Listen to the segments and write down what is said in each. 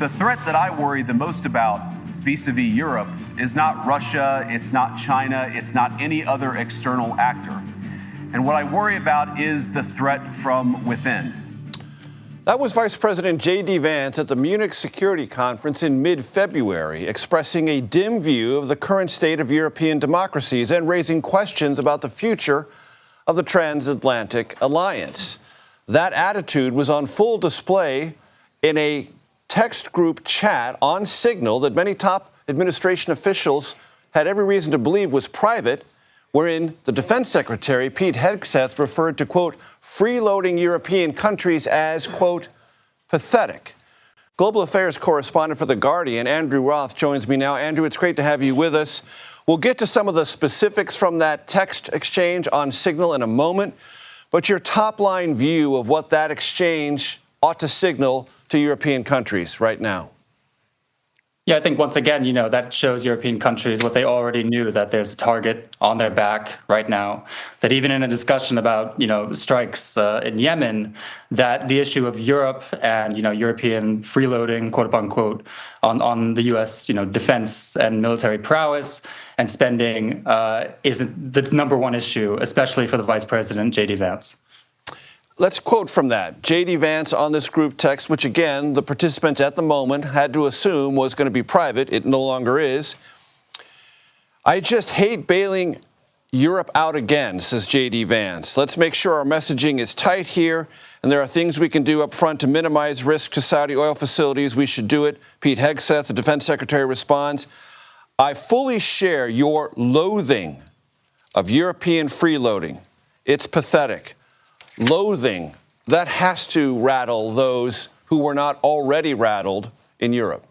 The threat that I worry the most about vis-a-vis Europe is not Russia, it's not China, it's not any other external actor. And what I worry about is the threat from within. That was Vice President JD Vance at the Munich Security Conference in mid-February, expressing a dim view of the current state of European democracies and raising questions about the future of the transatlantic alliance. That attitude was on full display in a text group chat on Signal that many top administration officials had every reason to believe was private, wherein the Defense Secretary Pete Hegseth referred to, quote, freeloading European countries as, quote, pathetic. Global Affairs correspondent for The Guardian, Andrew Roth, joins me now. Andrew, it's great to have you with us. We'll get to some of the specifics from that text exchange on Signal in a moment, but your top-line view of what that exchange ought to signal to European countries right now. Yeah, I think once again, that shows European countries what they already knew, that there's a target on their back right now, that even in a discussion about, strikes in Yemen, that the issue of Europe and, European freeloading, quote unquote, on the U.S., defense and military prowess and spending isn't the number one issue, especially for the Vice President, JD Vance. Let's quote from that. JD Vance on this group text, which, again, the participants at the moment had to assume was going to be private. It no longer is. I just hate bailing Europe out again, says JD Vance. Let's make sure our messaging is tight here, and there are things we can do up front to minimize risk to Saudi oil facilities. We should do it. Pete Hegseth, the Defense Secretary, responds, I fully share your loathing of European freeloading. It's pathetic. Loathing, that has to rattle those who were not already rattled in Europe.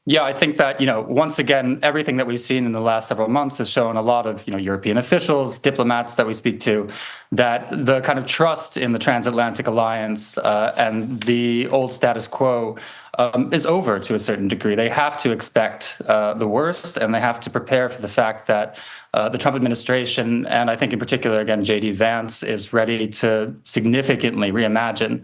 Yeah, I think that, once again, everything that we've seen in the last several months has shown a lot of, European officials, diplomats that we speak to, that the kind of trust in the transatlantic alliance and the old status quo is over to a certain degree. They have to expect the worst, and they have to prepare for the fact that the Trump administration, and I think in particular, again, JD Vance, is ready to significantly reimagine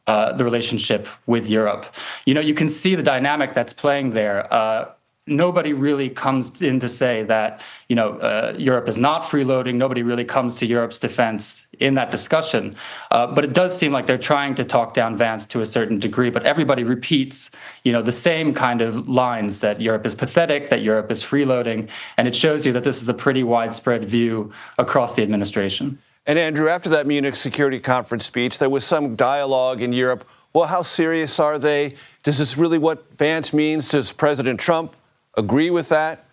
the relationship with Europe. You can see the dynamic that's playing there. Nobody really comes in to say that, Europe is not freeloading. Nobody really comes to Europe's defense in that discussion. But it does seem like they're trying to talk down Vance to a certain degree. But everybody repeats, the same kind of lines, that Europe is pathetic, that Europe is freeloading. And it shows you that this is a pretty widespread view across the administration. And Andrew, after that Munich Security Conference speech, there was some dialogue in Europe. Well, how serious are they? Is this really what Vance means? Does President Trump agree with that?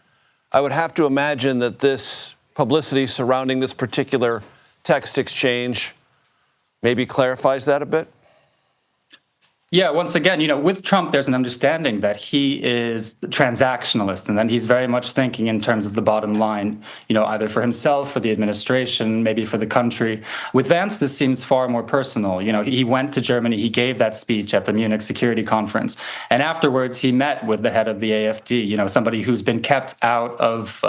I would have to imagine that this publicity surrounding this particular text exchange maybe clarifies that a bit. Yeah, once again, with Trump, there's an understanding that he is transactionalist, and that he's very much thinking in terms of the bottom line, either for himself, for the administration, maybe for the country. With Vance, this seems far more personal. He went to Germany, he gave that speech at the Munich Security Conference, and afterwards he met with the head of the AfD, somebody who's been kept out of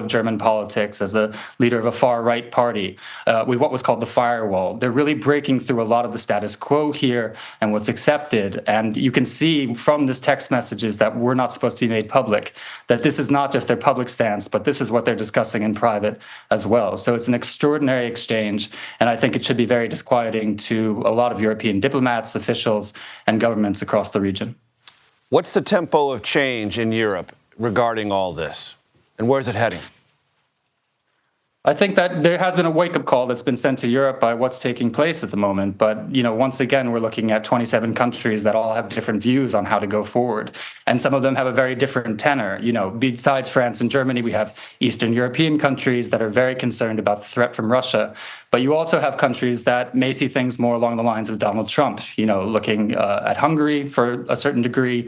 German politics as a leader of a far-right party, with what was called the firewall. They're really breaking through a lot of the status quo here and what's accepted. And you can see from this text messages that were not supposed to be made public, that this is not just their public stance, but this is what they're discussing in private as well. So it's an extraordinary exchange, and I think it should be very disquieting to a lot of European diplomats, officials, and governments across the region. What's the tempo of change in Europe regarding all this, and where's it heading? I think that there has been a wake-up call that's been sent to Europe by what's taking place at the moment. But, once again, we're looking at 27 countries that all have different views on how to go forward. And some of them have a very different tenor. Besides France and Germany, we have Eastern European countries that are very concerned about the threat from Russia. But you also have countries that may see things more along the lines of Donald Trump, looking at Hungary for a certain degree,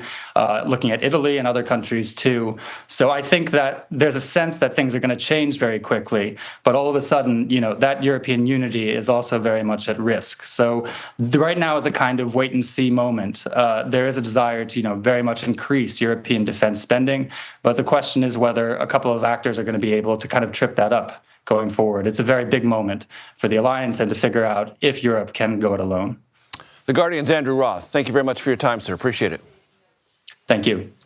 looking at Italy and other countries too. So I think that there's a sense that things are going to change very quickly. But all of a sudden, that European unity is also very much at risk. So right now is a kind of wait and see moment. There is a desire to, very much increase European defense spending. But the question is whether a couple of actors are going to be able to kind of trip that up going forward. It's a very big moment for the alliance and to figure out if Europe can go it alone. The Guardian's Andrew Roth, thank you very much for your time, sir. Appreciate it. Thank you.